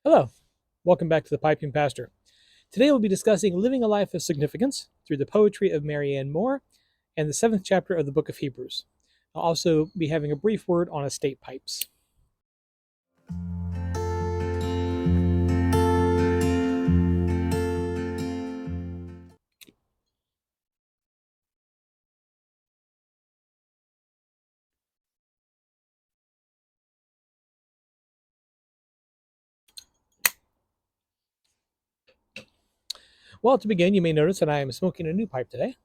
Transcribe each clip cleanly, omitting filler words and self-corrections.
Hello, welcome back to the Piping Pastor. Today we'll be discussing living a life of significance through the poetry of Marianne Moore and the seventh chapter of the book of Hebrews. I'll also be having a brief word on estate pipes. Well, to begin, you may notice that I am smoking a new pipe today.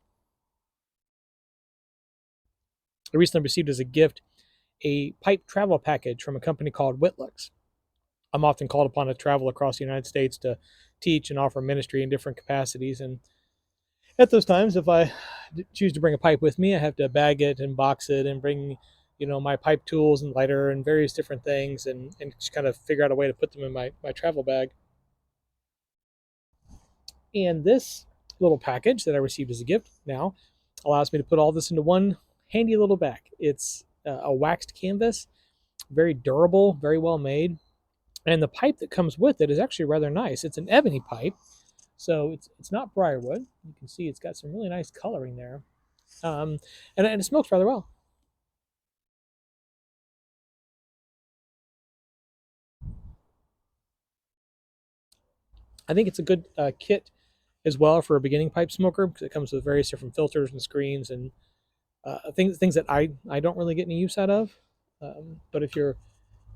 I recently received as a gift a pipe travel package from a company called Whitlock's. I'm often called upon to travel across the United States to teach and offer ministry in different capacities. And at those times, if I choose to bring a pipe with me, I have to bag it and box it and bring, my pipe tools and lighter and various different things and just kind of figure out a way to put them in my travel bag. And this little package that I received as a gift now allows me to put all this into one handy little bag. It's a waxed canvas, very durable, very well made. And the pipe that comes with it is actually rather nice. It's an ebony pipe, so it's not briarwood. You can see it's got some really nice coloring there, and it smokes rather well. I think it's a good kit as well for a beginning pipe smoker because it comes with various different filters and screens and things that I don't really get any use out of. But if you're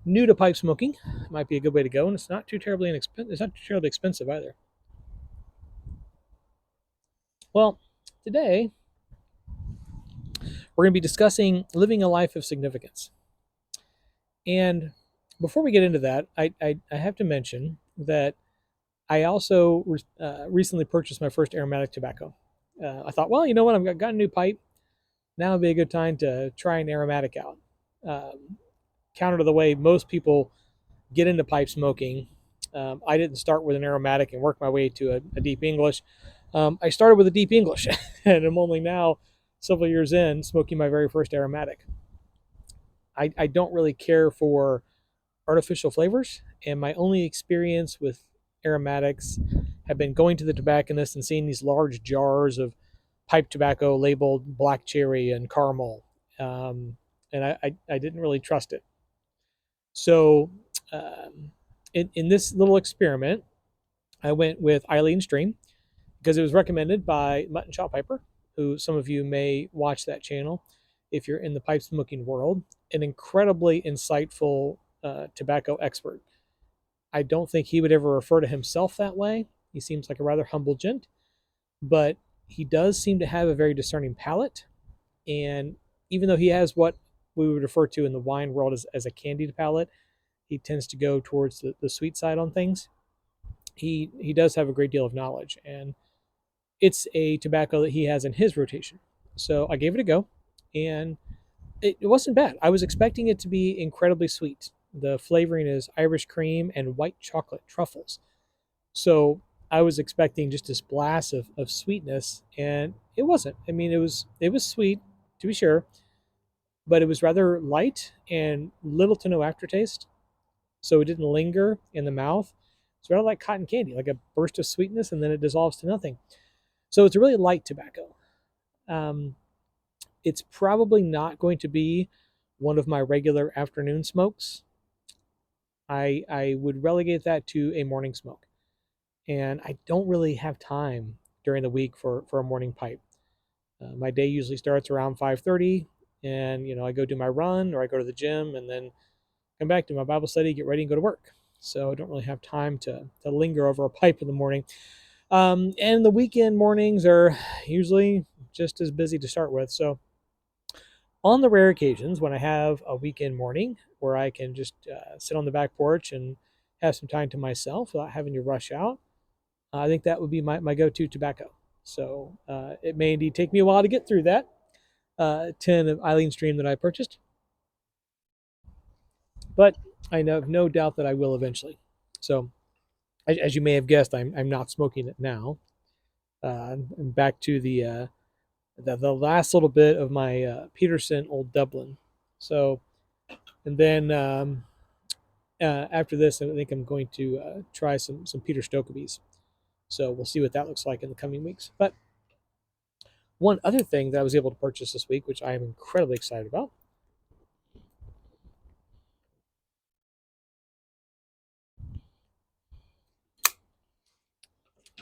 new to pipe smoking, it might be a good way to go, and it's not too terribly inexpensive. It's not too terribly expensive either. Well, today we're going to be discussing living a life of significance. And before we get into that, I have to mention that I also recently purchased my first aromatic tobacco. I thought, well, you know what? I've got a new pipe. Now would be a good time to try an aromatic out. Counter to the way most people get into pipe smoking, I didn't start with an aromatic and work my way to a deep English. I started with a deep English, and I'm only now, several years in, smoking my very first aromatic. I don't really care for artificial flavors, and my only experience with aromatics have been going to the tobacconist and seeing these large jars of pipe tobacco labeled black cherry and caramel, and I didn't really trust it. So, in this little experiment, I went with Eileen Stream because it was recommended by Mutt and Shot Piper, who some of you may watch that channel if you're in the pipe smoking world. An incredibly insightful tobacco expert. I don't think he would ever refer to himself that way. He seems like a rather humble gent, but he does seem to have a very discerning palate. And even though he has what we would refer to in the wine world as a candied palate, he tends to go towards the sweet side on things. He does have a great deal of knowledge, and it's a tobacco that he has in his rotation. So I gave it a go, and it wasn't bad. I was expecting it to be incredibly sweet. The flavoring is Irish cream and white chocolate truffles. So I was expecting just this blast of sweetness, and it wasn't. I mean, it was sweet to be sure, but it was rather light and little to no aftertaste. So it didn't linger in the mouth. It's rather like cotton candy, like a burst of sweetness, and then it dissolves to nothing. So it's a really light tobacco. Um, it's probably not going to be one of my regular afternoon smokes. I would relegate that to a morning smoke, and I don't really have time during the week for a morning pipe. My day usually starts around 5:30, and I go do my run or I go to the gym and then come back to my Bible study, get ready, and go to work. So I don't really have time to linger over a pipe in the morning. And the weekend mornings are usually just as busy to start with. So on the rare occasions when I have a weekend morning where I can just sit on the back porch and have some time to myself without having to rush out, I think that would be my go-to tobacco. So it may indeed take me a while to get through that tin of Eileen Stream that I purchased, but I have no doubt that I will eventually. So as you may have guessed, I'm not smoking it now. I'm back to the last little bit of my Peterson Old Dublin. So, and then after this, I think I'm going to try some Peter Stokkebye's. So we'll see what that looks like in the coming weeks. But one other thing that I was able to purchase this week, which I am incredibly excited about,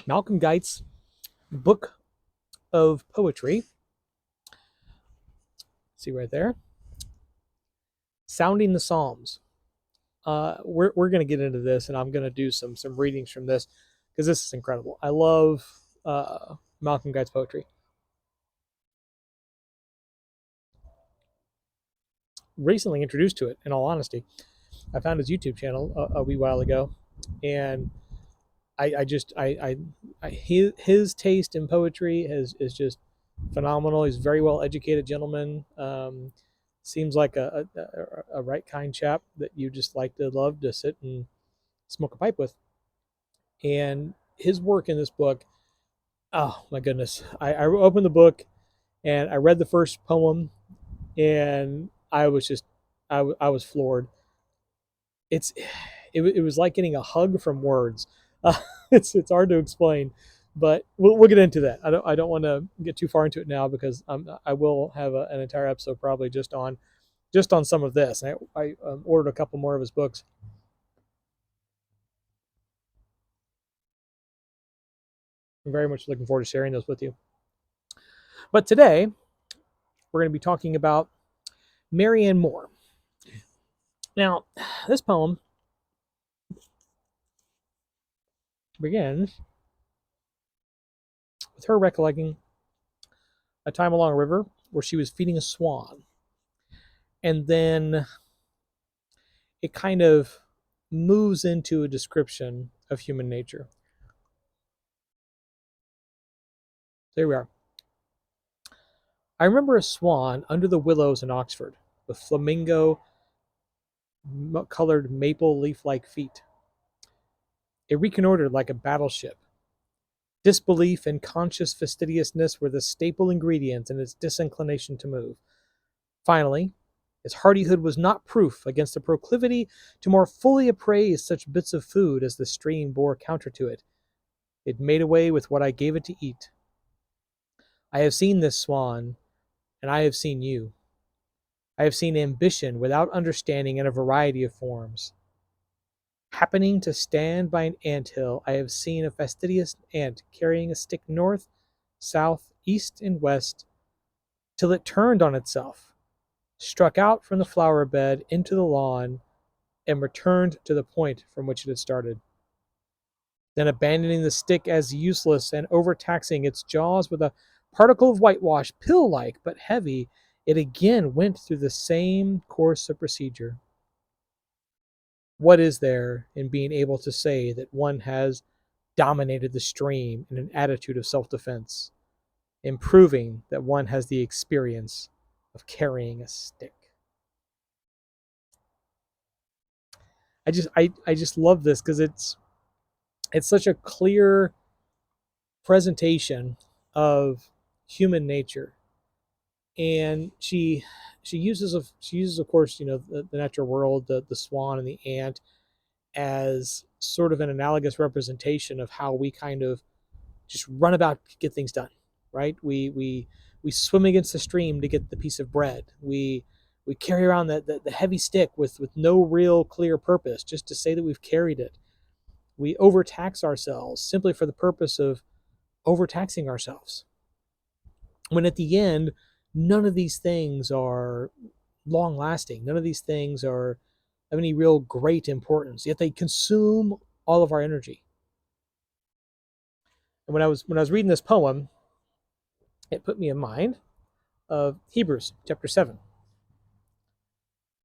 Malcolm Geit's book of poetry. See right there, Sounding the Psalms. We're going to get into this, and I'm going to do some readings from this because this is incredible. I love Malcolm Geit's poetry. Recently introduced to it, in all honesty. I found his YouTube channel a wee while ago, and his taste in poetry is just phenomenal. He's a very well educated gentleman. Seems like a right kind chap that you just love to sit and smoke a pipe with. And his work in this book, oh my goodness! I opened the book and I read the first poem, and I was just I was floored. It was like getting a hug from words. Uh, it's hard to explain, but we'll get into that. I don't want to get too far into it now because I will have an entire episode probably just on some of this. And I ordered a couple more of his books. I'm very much looking forward to sharing those with you. But today we're going to be talking about Marianne Moore. Now, this poem begins with her recollecting a time along a river where she was feeding a swan. And then it kind of moves into a description of human nature. There we are. I remember a swan under the willows in Oxford with flamingo colored maple leaf-like feet. It reconnoitered like a battleship. Disbelief and conscious fastidiousness were the staple ingredients in its disinclination to move. Finally, its hardihood was not proof against the proclivity to more fully appraise such bits of food as the stream bore counter to it. It made away with what I gave it to eat. I have seen this swan, and I have seen you. I have seen ambition without understanding in a variety of forms. Happening to stand by an anthill, I have seen a fastidious ant carrying a stick north, south, east, and west, till it turned on itself, struck out from the flower bed into the lawn, and returned to the point from which it had started. Then, abandoning the stick as useless and overtaxing its jaws with a particle of whitewash, pill-like but heavy, it again went through the same course of procedure. What is there in being able to say that one has dominated the stream in an attitude of self-defense, in proving that one has the experience of carrying a stick? I just love this because it's such a clear presentation of human nature, and she uses of course the natural world, the swan and the ant, as sort of an analogous representation of how we kind of just run about to get things done, right? We swim against the stream to get the piece of bread. We carry around the heavy stick with no real clear purpose, just to say that we've carried it. We overtax ourselves simply for the purpose of overtaxing ourselves, when at the end, none of these things are long lasting. None of these things are of any real great importance, yet they consume all of our energy. And when I was reading this poem, it put me in mind of Hebrews chapter 7,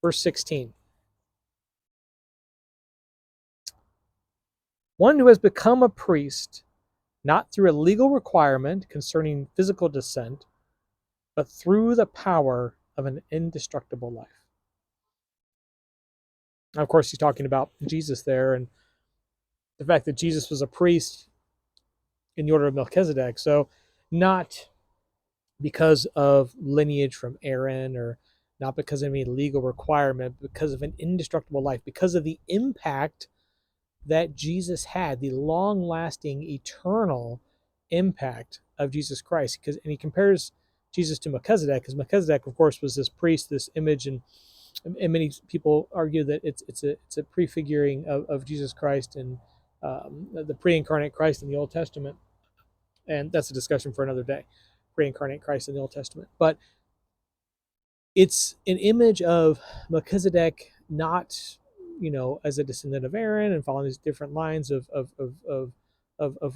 verse 16. One who has become a priest, not through a legal requirement concerning physical descent, but through the power of an indestructible life. Now, of course, he's talking about Jesus there, and the fact that Jesus was a priest in the order of Melchizedek. So not because of lineage from Aaron or not because of any legal requirement, but because of an indestructible life, because of the impact that Jesus had, the long-lasting, eternal impact of Jesus Christ. And he compares Jesus to Melchizedek, because Melchizedek, of course, was this priest, this image, and many people argue that it's a prefiguring of Jesus Christ and the pre-incarnate Christ in the Old Testament, and that's a discussion for another day. Pre-incarnate Christ in the Old Testament, but it's an image of Melchizedek, not as a descendant of Aaron and following these different lines of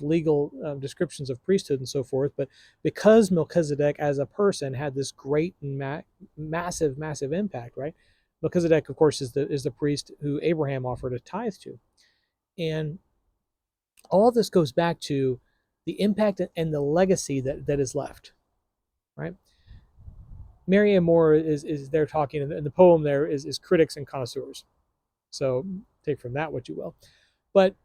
legal descriptions of priesthood and so forth, but because Melchizedek as a person had this great and massive impact, right? Melchizedek, of course, is the priest who Abraham offered a tithe to, and all this goes back to the impact and the legacy that is left, right? Marianne Moore is there talking, and the poem there is critics and connoisseurs. So take from that what you will. But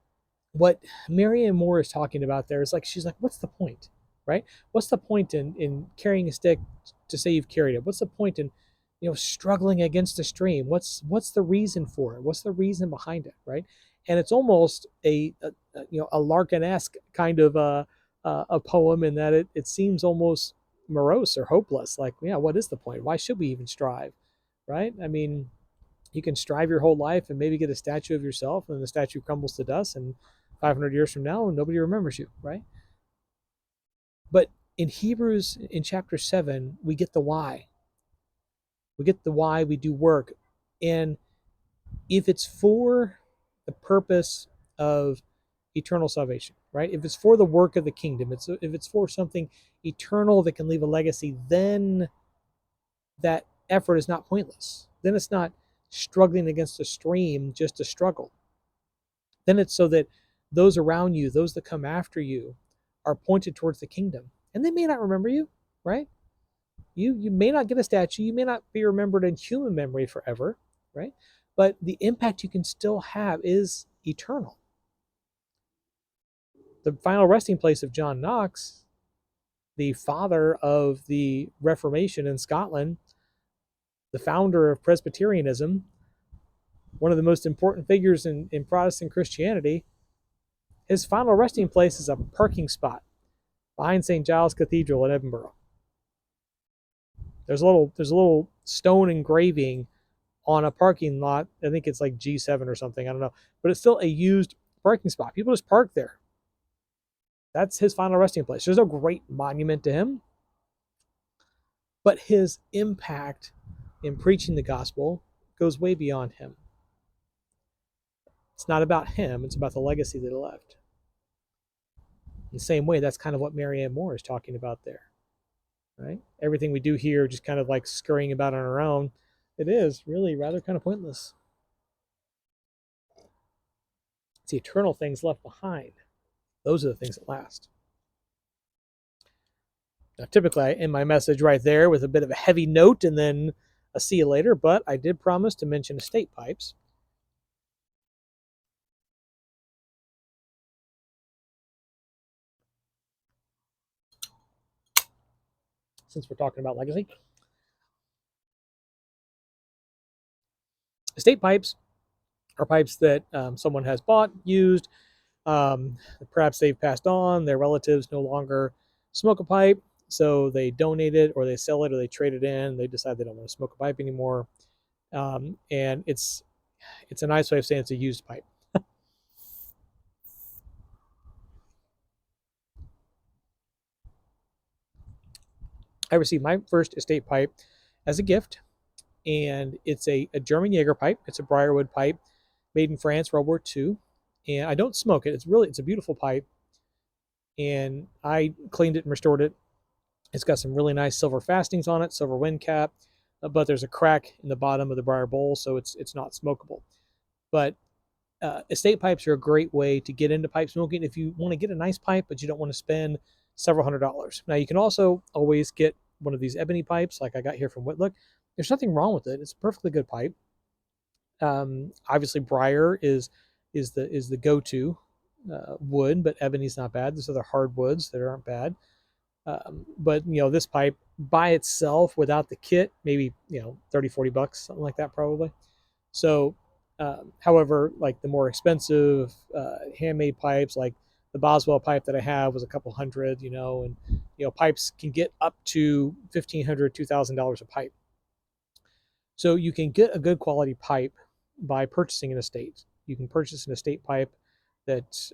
what Marianne Moore is talking about there is like, she's like, what's the point, right? What's the point in carrying a stick to say you've carried it? What's the point in struggling against a stream? What's the reason for it? What's the reason behind it, right? And it's almost a Larkin-esque kind of a poem in that it seems almost morose or hopeless. Like, yeah, what is the point? Why should we even strive, right? I mean, you can strive your whole life and maybe get a statue of yourself, and the statue crumbles to dust, and 500 years from now, nobody remembers you, right? But in Hebrews, in chapter 7, we get the why. We get the why we do work. And if it's for the purpose of eternal salvation, right? If it's for the work of the kingdom, if it's for something eternal that can leave a legacy, then that effort is not pointless. Then it's not struggling against a stream just to struggle. Then it's so that those around you, those that come after you, are pointed towards the kingdom. And they may not remember you, right? You may not get a statue, you may not be remembered in human memory forever, right? But the impact you can still have is eternal. The final resting place of John Knox, the father of the Reformation in Scotland, the founder of Presbyterianism, one of the most important figures in Protestant Christianity, his final resting place is a parking spot behind St. Giles Cathedral in Edinburgh. There's a little stone engraving on a parking lot. I think it's like G7 or something. I don't know. But it's still a used parking spot. People just park there. That's his final resting place. There's no great monument to him, but his impact in preaching the gospel goes way beyond him. It's not about him. It's about the legacy that he left. In the same way, that's kind of what Marianne Moore is talking about there, right? Everything we do here, just kind of like scurrying about on our own, it is really rather kind of pointless. It's the eternal things left behind. Those are the things that last. Now, typically, I end my message right there with a bit of a heavy note and then a see you later, but I did promise to mention estate pipes. Since we're talking about legacy. Estate pipes are pipes that someone has bought, used, perhaps they've passed on, their relatives no longer smoke a pipe, so they donate it or they sell it or they trade it in, they decide they don't want to smoke a pipe anymore. And it's a nice way of saying it's a used pipe. I received my first estate pipe as a gift, and it's a German Jaeger pipe. It's a briarwood pipe made in France, World War II. And I don't smoke it. It's a beautiful pipe. And I cleaned it and restored it. It's got some really nice silver fastenings on it, silver wind cap, but there's a crack in the bottom of the briar bowl, so it's not smokable. But estate pipes are a great way to get into pipe smoking if you want to get a nice pipe, but you don't want to spend several $100s. Now, you can also always get one of these ebony pipes like I got here from Whitlock. There's nothing wrong with it. It's a perfectly good pipe. Obviously, briar is the go-to wood, but ebony's not bad. There's other hardwoods that aren't bad. But this pipe by itself without the kit, maybe 30-40 bucks, something like that probably. So however, like the more expensive handmade pipes, like the Boswell pipe that I have was a couple hundred, and pipes can get up to $1,500, $2,000 a pipe. So you can get a good quality pipe by purchasing an estate. You can purchase an estate pipe that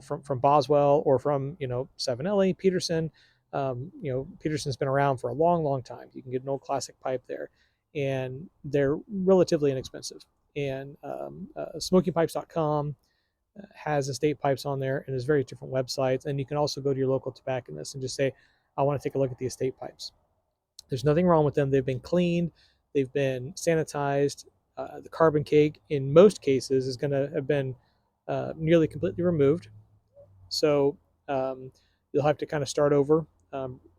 from Boswell or from 7LA Peterson. Peterson's been around for a long, long time. You can get an old classic pipe there, and they're relatively inexpensive. And SmokyPipes.com has estate pipes on there, and there's very different websites. And you can also go to your local tobacconist and just say, I want to take a look at the estate pipes. There's nothing wrong with them. They've been cleaned, they've been sanitized. The carbon cake, in most cases, is going to have been nearly completely removed. So you'll have to kind of start over,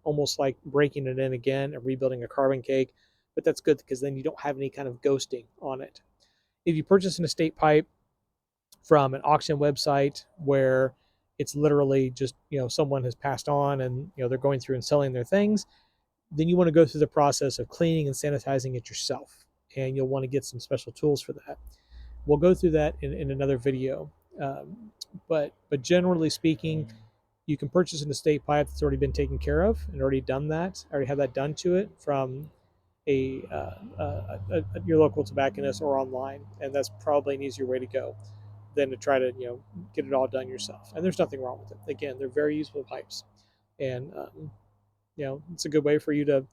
almost like breaking it in again and rebuilding a carbon cake. But that's good because then you don't have any kind of ghosting on it. If you purchase an estate pipe from an auction website where it's literally just someone has passed on and they're going through and selling their things, then you want to go through the process of cleaning and sanitizing it yourself, and you'll want to get some special tools for that. We'll go through that in another video. But generally speaking, you can purchase an estate pipe that's already been taken care of and already done that, already have that done to it from your local tobacconist or online, and that's probably an easier way to go than to try to get it all done yourself. And there's nothing wrong with it. Again, they're very useful pipes, and it's a good way for you to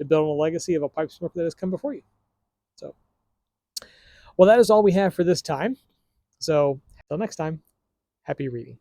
build a legacy of a pipe smoker that has come before you. So, well, that is all we have for this time. So, until next time, happy reading.